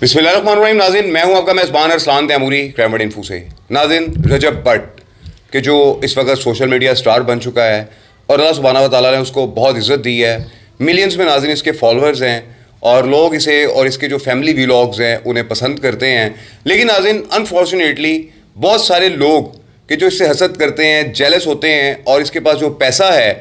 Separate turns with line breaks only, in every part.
बिस्मिल्लाहिर्रहमानिर्रहीम। नाज़रीन, मैं हूं आपका मेज़बान अरसलान तैमूरी क्राइम इन्फो से। नाज़रीन, रजब भट्ट के जो इस वक्त सोशल मीडिया स्टार बन चुका है और अल्लाह सुब्हानहू व तआला ने उसको बहुत इज़्ज़त दी है। मिलियंस में नाज़रीन इसके फॉलोअर्स हैं और लोग इसे और इसके जो फैमिली व्लॉग्स हैं उन्हें पसंद करते हैं। लेकिन नाज़रीन, अनफॉर्चुनेटली बहुत सारे लोग कि जो इससे हसद करते हैं, जेलस होते हैं और इसके पास जो पैसा है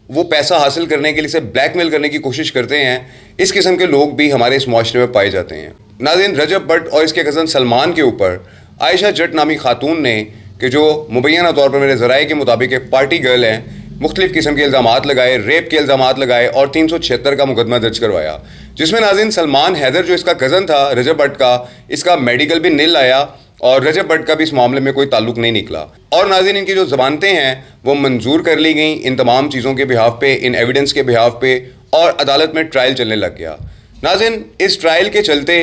वो पैसा हासिल करने के लिए इसे ब्लैकमेल करने की कोशिश करते हैं। इस किस्म के लोग भी हमारे इस मुआशरे में पाए जाते हैं। नाज़रीन, रजब भट्ट और इसके कज़न सलमान के ऊपर आयशा जट नामी खातून ने कि जो मुबैना तौर पर मेरे ज़राए के मुताबिक एक पार्टी गर्ल हैं, मुख्तलिफ़ किस्म के इल्ज़ामात लगाए, रेप के इल्ज़ामात लगाए और 376 का मुकदमा दर्ज करवाया, जिसमें नाज़रीन सलमान हैदर जो इसका कज़न था रजब भट्ट का, इसका मेडिकल भी नील आया और रजब भट्ट का भी इस मामले में कोई ताल्लुक नहीं निकला। और नाज़रीन, इनकी जो ज़मानतें हैं वो मंजूर कर ली गई इन तमाम चीज़ों के बिहाफ पे, इन एविडेंस के बिहाफ पे, और अदालत में ट्रायल चलने लग गया। नाज़रीन, इस ट्रायल के चलते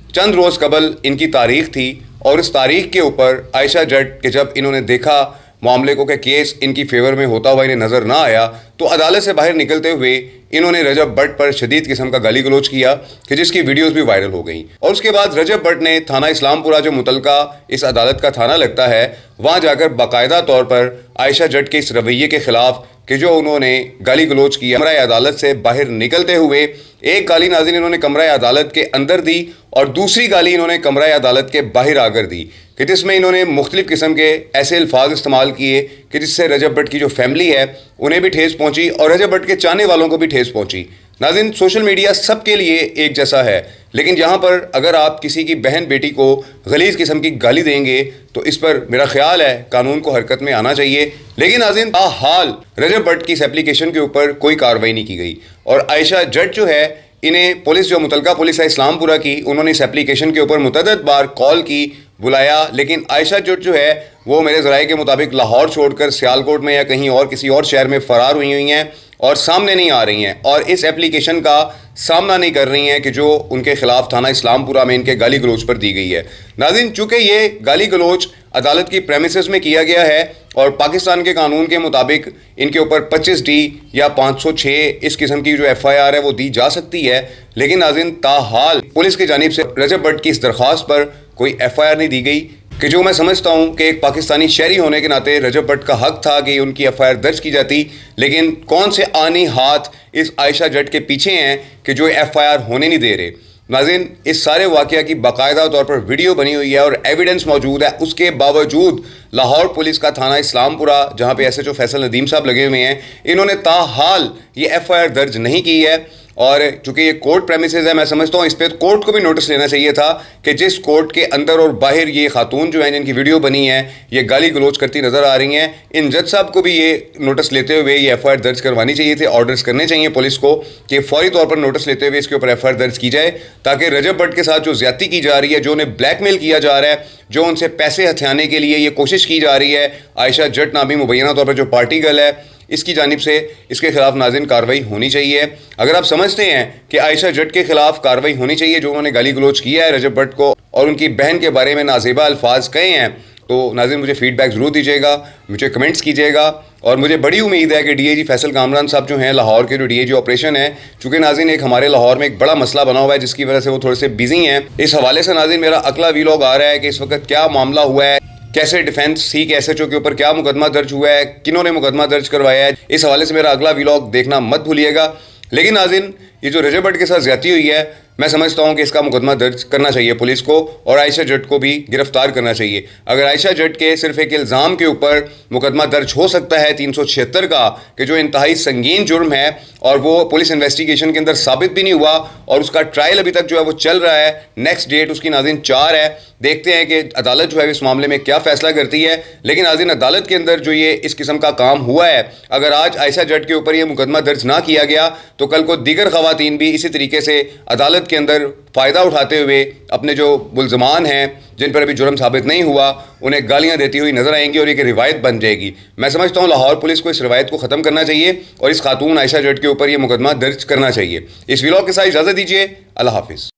चंद रोज़ कबल इनकी तारीख थी और इस तारीख के ऊपर आयशा जट के जब इन्होंने देखा मामले को कि केस इनकी फेवर में होता हुआ इन्हें नज़र ना आया, तो अदालत से बाहर निकलते हुए इन्होंने रजब भट्ट पर शदीद किस्म का गाली गलोच किया कि जिसकी वीडियोस भी वायरल हो गई। और उसके बाद रजब भट्ट ने थाना इस्लामपुरा जो मुतलका इस अदालत का थाना लगता है वहाँ जाकर बाकायदा तौर पर आयशा जट के इस रवैये के ख़िलाफ़ कि जो उन्होंने गाली गलोच किया, कमरा अदालत से बाहर निकलते हुए एक गाली नाज़रीन इन्होंने कमरा अदालत के अंदर दी और दूसरी गाली इन्होंने कमरा अदालत के बाहर आकर दी कि जिसमें इन्होंने मुख्तलिफ़ किस्म के ऐसे अल्फाज इस्तेमाल किए कि जिससे रजब भट्ट की जो फैमिली है उन्हें भी ठेस पहुँची और रजब भट्ट के चाहने वालों को भी ठेस पहुँची। नाज़रीन, सोशल मीडिया सबके लिए एक जैसा है, लेकिन यहाँ पर अगर आप किसी की बहन बेटी को गलीज़ किस्म की गाली देंगे तो इस पर मेरा ख्याल है कानून को हरकत में आना चाहिए। लेकिन नाज़रीन, हाल रजब भट्ट की इस एप्लीकेशन के ऊपर कोई कार्रवाई नहीं की गई और आयशा जट जो है इन्हें पुलिस जो मुतलका पुलिस है इस्लामपुरा की, उन्होंने इस एप्लीकेशन के ऊपर मुतअद्दिद बार कॉल की, बुलाया, लेकिन आयशा जट जो है वो मेरे ज़राए के मुताबिक लाहौर छोड़कर सियालकोट में या कहीं और किसी और शहर में फ़रार हुई हैं और सामने नहीं आ रही हैं और इस एप्लीकेशन का सामना नहीं कर रही हैं कि जो उनके खिलाफ थाना इस्लामपुरा में इनके गाली गलोच पर दी गई है। नाज़रीन, चूँकि ये गाली गलोच अदालत की प्रेमिसेस में किया गया है और पाकिस्तान के कानून के मुताबिक इनके ऊपर 25D या 506 इस किस्म की जो FIR है वो दी जा सकती है, लेकिन नाज़रीन ताहाल पुलिस की जानिब से रजब भट्ट की इस दरख्वास्त पर कोई FIR नहीं दी गई कि जो मैं समझता हूँ कि एक पाकिस्तानी शहरी होने के नाते रजब भट्ट का हक था कि उनकी FIR दर्ज की जाती। लेकिन कौन से आनी हाथ इस आयशा जट के पीछे हैं कि जो FIR होने नहीं दे रहे। नाज़रीन, इस सारे वाक़या की बाकायदा तौर पर वीडियो बनी हुई है और एविडेंस मौजूद है, उसके बावजूद लाहौर पुलिस का थाना इस्लामपुरा जहाँ पे SHO फैसल नदीम साहब लगे हुए हैं, इन्होंने ताहाल ये FIR दर्ज नहीं की है। और चूँकि ये कोर्ट प्रेमिसेस है, मैं समझता हूँ इस पर कोर्ट को भी नोटिस लेना चाहिए था कि जिस कोर्ट के अंदर और बाहर ये खातून जो हैं जिनकी वीडियो बनी है ये गाली गलोच करती नज़र आ रही हैं, इन जज साहब को भी ये नोटिस लेते हुए ये FIR दर्ज करवानी चाहिए थे। ऑर्डर्स करने चाहिए पुलिस को कि फौरी तौर पर नोटिस लेते हुए इसके ऊपर FIR दर्ज की जाए, ताकि रजब भट्ट के साथ जो ज़्यादती की जा रही है, जो उन्हें ब्लैकमेल किया जा रहा है, जो उनसे पैसे हथियाने के लिए ये कोशिश की जा रही है, आयशा जट नामी मुबैना तौर पर जो पार्टी गर्ल है, इसकी जानिब से इसके खिलाफ नाज़रीन कार्रवाई होनी चाहिए। अगर आप समझते हैं कि आयशा जट के खिलाफ कार्रवाई होनी चाहिए जो उन्होंने गाली गलोच किया है रजब भट्ट को और उनकी बहन के बारे में नाज़ेबा अल्फाज कहे हैं, तो नाज़रीन मुझे फीडबैक ज़रूर दीजिएगा, मुझे कमेंट्स कीजिएगा। और मुझे बड़ी उम्मीद है कि DIG फैसल कामरान साहब जो हैं लाहौर के जो DIG ऑपरेशन है, चूँकि नाज़रीन एक हमारे लाहौर में एक बड़ा मसला बना हुआ है जिसकी वजह से वो थोड़े से बिजी हैं, इस हवाले से नाज़रीन मेरा अगला वीलॉग आ रहा है कि इस वक्त क्या मामला हुआ है, कैसे डिफेंस थी कि SHO के ऊपर क्या मुकदमा दर्ज हुआ है, किन्होंने मुकदमा दर्ज करवाया है। इस हवाले से मेरा अगला व्लॉग देखना मत भूलिएगा। लेकिन नाज़रीन, ये जो रजब भट्ट के साथ ज़्यादती हुई है, मैं समझता हूँ कि इसका मुकदमा दर्ज करना चाहिए पुलिस को और आयशा जट को भी गिरफ्तार करना चाहिए। अगर आयशा जट के सिर्फ एक इल्ज़ाम के ऊपर मुकदमा दर्ज हो सकता है 376 का, कि जो इंतहाई संगीन जुर्म है और वो पुलिस इन्वेस्टिगेशन के अंदर साबित भी नहीं हुआ और उसका ट्रायल अभी तक जो है वो चल रहा है, नेक्स्ट डेट उसकी नाज़रीन 4 है। देखते हैं कि अदालत जो है इस मामले में क्या फ़ैसला करती है। लेकिन नाज़रीन, अदालत के अंदर जो ये इस किस्म का काम हुआ है, अगर आज आयशा जट के ऊपर ये मुकदमा दर्ज ना किया गया तो कल को दीगर ख़वातीन भी इसी तरीके से अदालत के अंदर फ़ायदा उठाते हुए अपने जो मुल्ज़मान हैं जिन पर अभी जुर्म साबित नहीं हुआ उन्हें गालियां देती हुई नजर आएंगी और एक रिवायत बन जाएगी। मैं समझता हूं लाहौर पुलिस को इस रिवायत को ख़त्म करना चाहिए और इस खातून आयशा जट के ऊपर यह मुकदमा दर्ज करना चाहिए। इस व्लॉग के साथ इजाज़त दीजिए। अल्लाह हाफिज़।